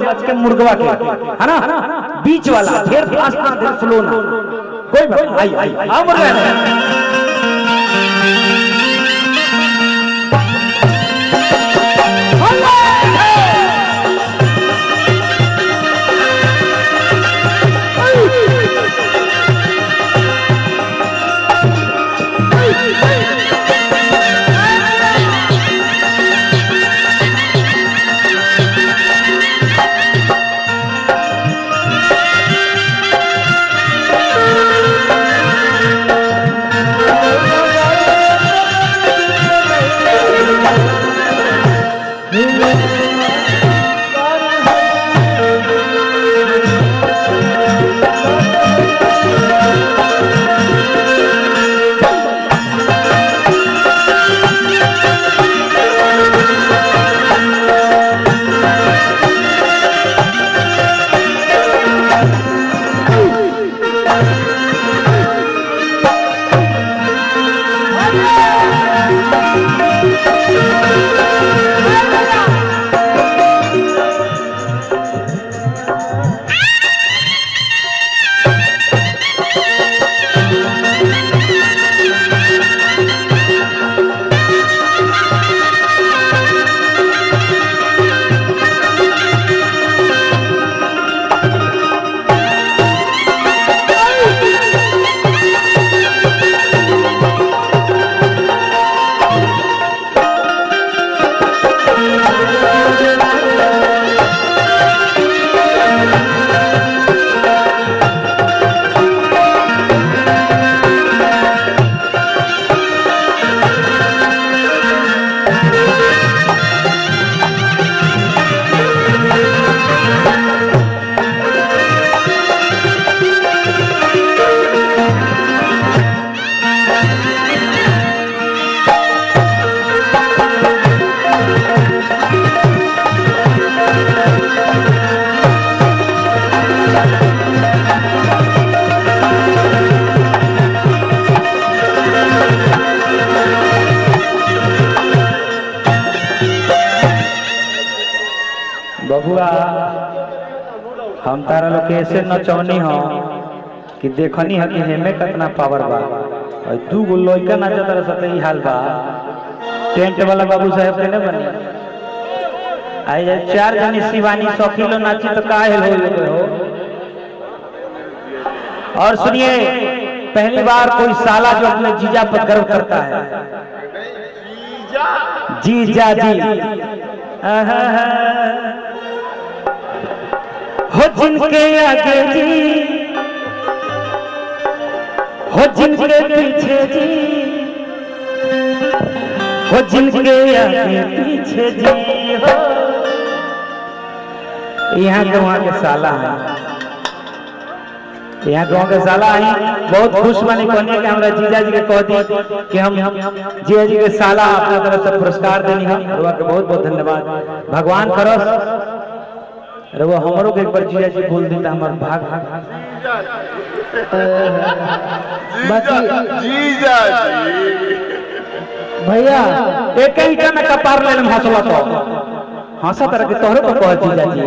के मुर्गवा के है ना, बीच वाला ढेर फास्ट ना ढेर स्लो ना, कोई बात आई आई आ मुर्गा बबुआ हम तारा लोग के ऐसे नचौनी हो कि देखनी है कि हेमे कितना पावर बा, और दू गो लइका नाचत रह सते ई हाल बा। टेंट वाला बाबू साहब के ने बनी आई जाए चार जनी शिवानी 100 किलो नाची तो काहे हो। और सुनिए, पहली बार कोई साला जो अपने जीजा पर गर्व करता है, जीजा जी हो जिनके आगे जी, हो जिनके पीछे जी, हो जिनके आगे पीछे जी हो। यहाँ के वहाँ के साला है, यहाँ गाँव के साला है। बहुत खुश मानी कहने के हमारा जीजा जी के कह दी कि हम जीजा जी के साला अपना तरफ से पुरस्कार देनी है। के बहुत बहुत धन्यवाद। भगवान करो वो हमारो के एक बार जीजा जी बोल देता हमार भाग बाकी जीजा जी भैया एक ही में कपार ले हंसला तो हंसा तरह के तोहरे पर कह जीजा जी।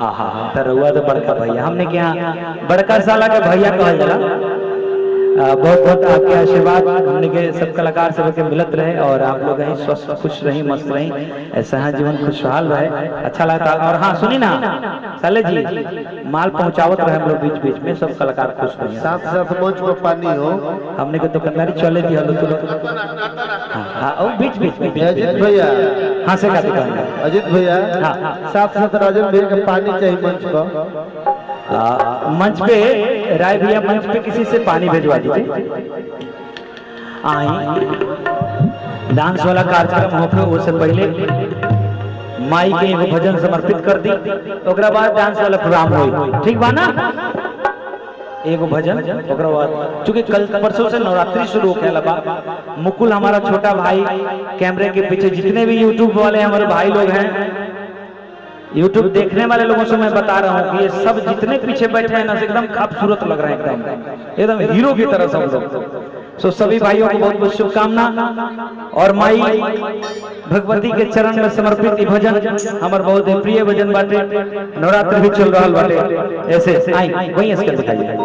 आहा तरवा तो बड़का भैया, हमने क्या बड़का साला के भैया कहल जाला। बहुत बहुत आपके आशीर्वाद हमने के सब कलाकार सब के मिलत रहे, और आप लोग यहीं स्वस्थ खुश रही मस्त रही, ऐसा है जीवन खुशहाल रहे, अच्छा लगता। और हाँ सुनी ना साले जी, माल पहुंचावत रहे हम लोग बीच बीच में, सब कलाकार खुश रहे। साथ साथ मंच पर पानी हो, हमने के दुकानदारी चले दी हलो तो लोग। हाँ बीच बीच में अजित भैया, हाँ से का दुकान अजित भैया, हाँ साथ साथ राजन भैया के पानी चाहिए मंच पर। मंच पे राय भैया मंच पे किसी से पानी भेजवा दीजिए। आई डांस वाला कार्यक्रम हो पे उससे पहले माई के एगो भजन समर्पित कर दी, ओकरा बाद डांस वाला प्रोग्राम होई, ठीक बा ना। एगो भजन ओकरा बाद, चूंकि कल परसों से नवरात्रि शुरू होके लगा। मुकुल हमारा छोटा भाई कैमरे के पीछे, जितने भी यूट्यूब वाले हमारे भाई लोग हैं, यूट्यूब देखने वाले लोगों से मैं बता रहा हूँ कि ये सब जितने पीछे बैठे हैं ना एकदम खूबसूरत लग रहे हैं, एकदम हीरो की तरह सब लोग। सो सभी भाइयों को बहुत बहुत शुभकामना और माई भगवती के चरण में समर्पित ई भजन हमार बहुत प्रिय भजन बाटे। नवरात्र भी चल रहा बाटे, ऐसे आई वही इसके दिखाइए।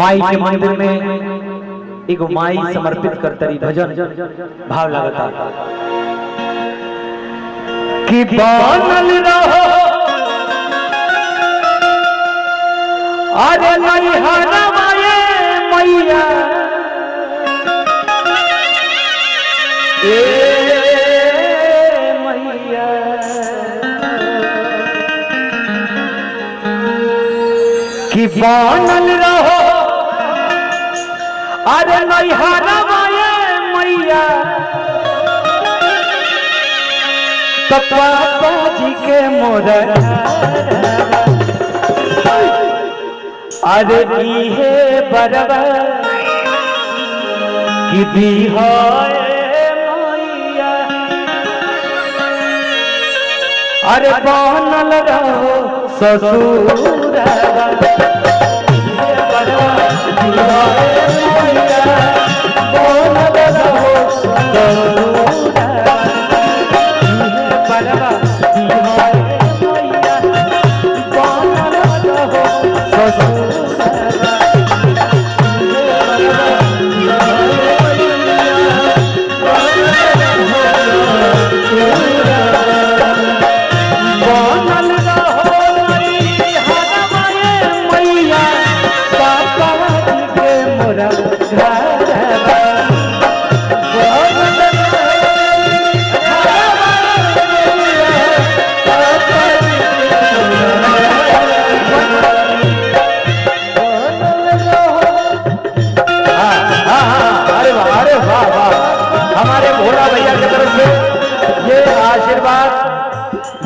माई के मंदिर में एक माई समर्पित करतरी भजन भाव लगता कि बनल रहो अरे नहीं हरवाए मैया मैया कि बनल रहो अरे नहीं हरवाए मैया तो पापा जी के मोर अरे इहे बरवा कि दी मैया अरे बनल रहो ससुर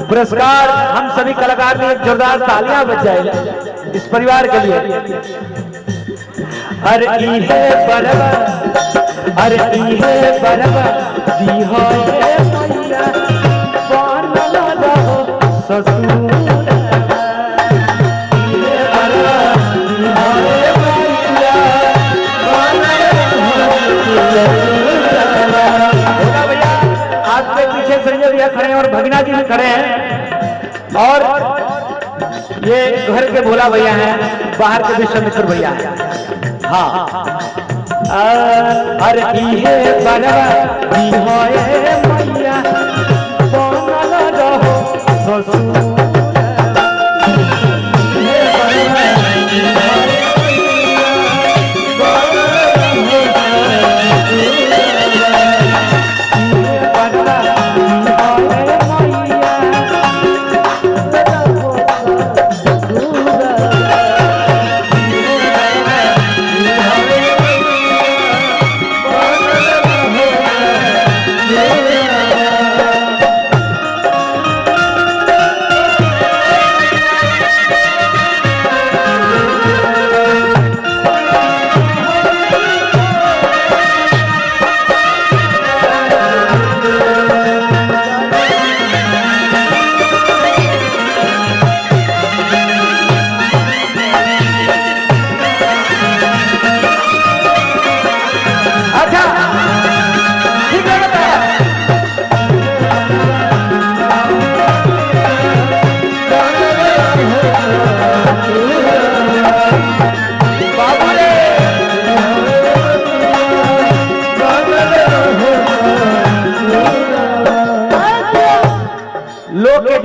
पुरस्कार हम सभी कलाकार ने एक जोरदार तालियां बजाएं इस परिवार के लिए। अरे इहे बरवा अरे इहे बरवा दी होए मैया बनल रहो ससुर इहे बरवा दी होए मैया बनल रहो भैया। आपके पीछे संजय भैया खड़े हैं और भगीना जी भी खड़े हैं और ये घर के भोला भैया हैं, बाहर के विश्वामित्र भैया हैं। हाँ अरे इहे बरवा दी होए मैया बनल रहो ससुर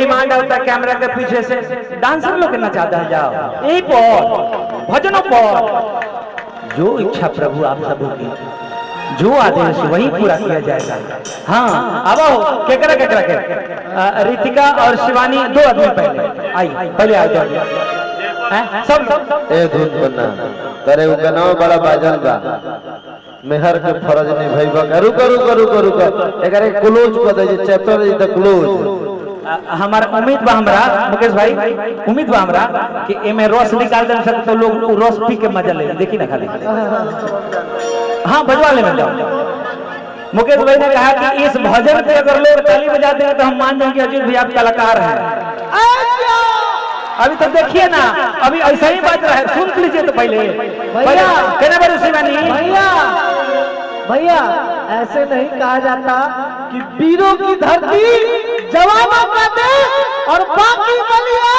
डिमांड होता है कैमरा के पीछे से डांसर लोग के नचाता है, जाओ यही पर भजनों पर जो इच्छा प्रभु आप सबों की, जो आदेश वही पूरा किया जाएगा। हाँ अब आओ केकरा केकरा के रितिका और शिवानी दो आदमी पहले आई, पहले आ जाओ सब ए धुन बना करे उ गाना बड़ा बाजल बा मेहर के फर्ज निभाइबा। रुको रुको रुको रुको एकरे क्लोज कर दे चैप्टर इज द क्लोज। हमारा उम्मीद बा हमरा मुकेश भाई, उम्मीद बा हमरा कि एमे रस निकाल दे सकते तो लोग उ रस पी के मजा ले, देखी ना खाली। हाँ बजवा ले जाओ। मुकेश भाई ने कहा कि इस भजन पे अगर लोग ताली बजा देंगे तो हम मान जाएंगे कि अजीत भैया कलाकार हैं। अभी तो देखिए ना, अभी ऐसा ही बात रहा है, सुन लीजिए तो पहले भैया भैया ऐसे नहीं कहा जाता कि वीरों की धरती जवानों का देश और बाकी बलिया।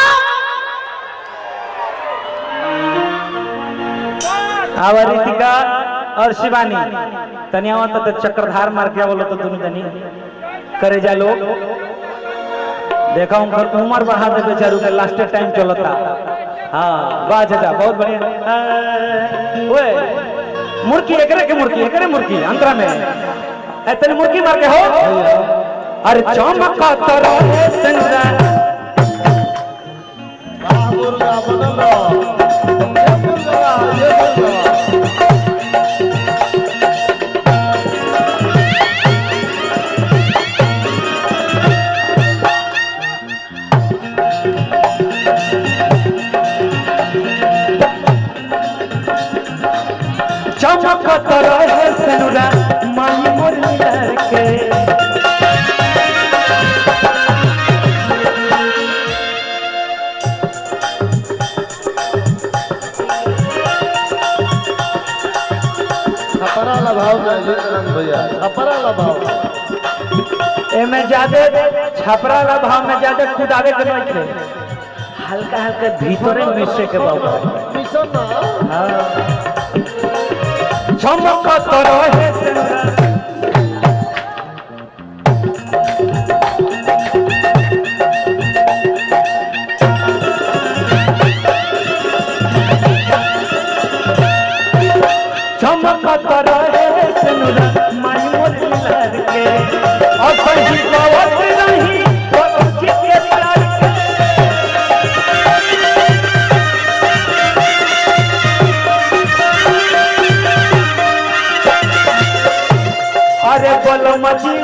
आवा रितिका और शिवानी तनिया तो चक्रधार मार के बोलो तो दोनों जनी करे जा लोग। देखा उनका उम्र बढ़ा दे बेचारू के, लास्ट टाइम चलता। हाँ वाह चाचा बहुत बढ़िया। ओए मुर्की एकरे मुर्की अंतरा में तेरी मुर्की मार के हो। अरे चमका तरह संगा चमकत रहे सनुरा माही मोर मिलर के। छपरा लभाव में भैया छपरा लभाव एमे ज्यादा छपरा भाव में ज्यादा खुदावे के नहीं थे, हल्का हल्का भीतरे मिसे के बाबा मिशन ना। हाँ चमकत रहे सनुरा चमकत रहे सनुरा माई मोर मिलर के। और सही गवत नहीं तो के प्यार के। अरे बोलो मजी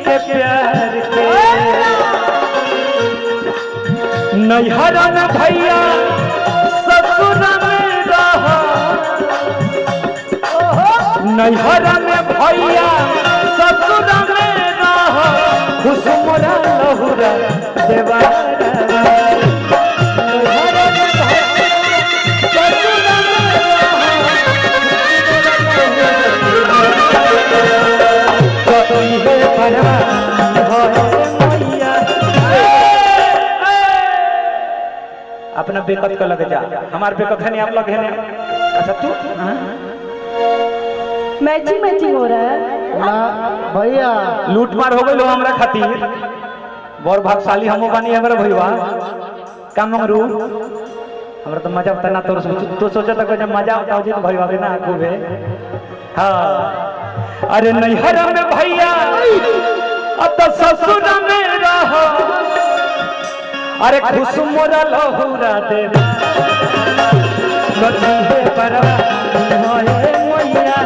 के प्यार के। नैहरा में भैया ससुर में रहा, नैहरा में भैया ससुर में रहा, खुशमुरा लहुरा देवारा। नैहरा में भैया ससुर में अपना बेकत का लग जा, हमारे बेकत है नहीं, आप लोग है नहीं। अच्छा तू मैचिंग हो रहा है भैया लूट मार हो गई हमरा खातिर। बहुत भागशाली हमो बानी हमरा भईवा काम मंगरू हमरा तो मजा उतना तो सोचा था जब मजा आता हो भईवा के ना खूबे। हाँ अरे नैहरा में भैया अब तो ससुर में रहो, अरे खुश मोरा लहुरा दे नदी है परवा होए मोया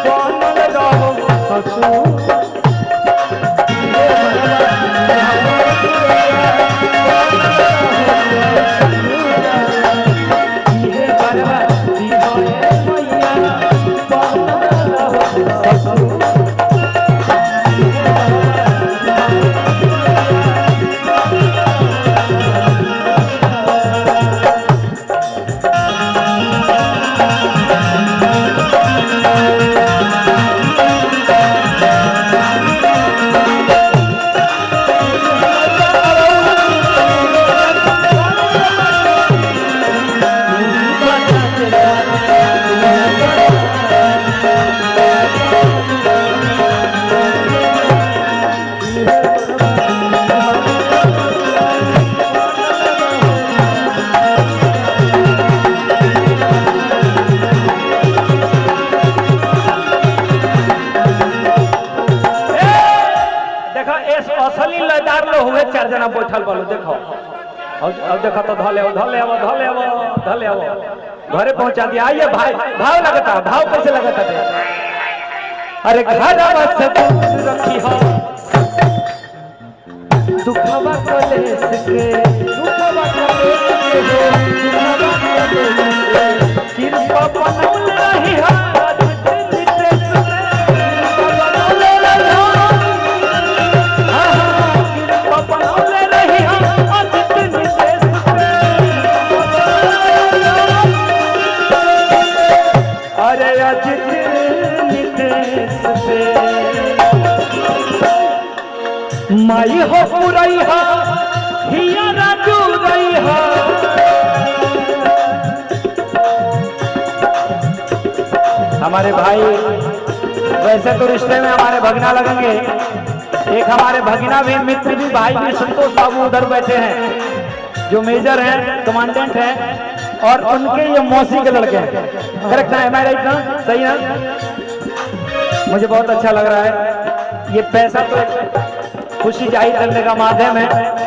बनल रहो ससुर। चार जना बैठल बालो देखो अब देखो तो धले घरे पहुंचा दिया। आइए भाई भाव लगता भाव कैसे लगता थे? अरे घर से दूर रखी हो दुखवा कलेश के कृपा बनल रही हो माई हो पुरई हो हिया राजू रही हो। हमारे भाई वैसे तो रिश्ते में हमारे भगना लगेंगे, एक हमारे भगना भी मित्र भी भाई भी संतोष बाबू उधर बैठे हैं जो मेजर हैं कमांडेंट हैं और उनके ये मौसी के लड़के हैं। करेक्ट है मैं राइट ना? सही है। मुझे बहुत अच्छा लग रहा है। ये पैसा तो खुशी जाहिर करने का माध्यम है।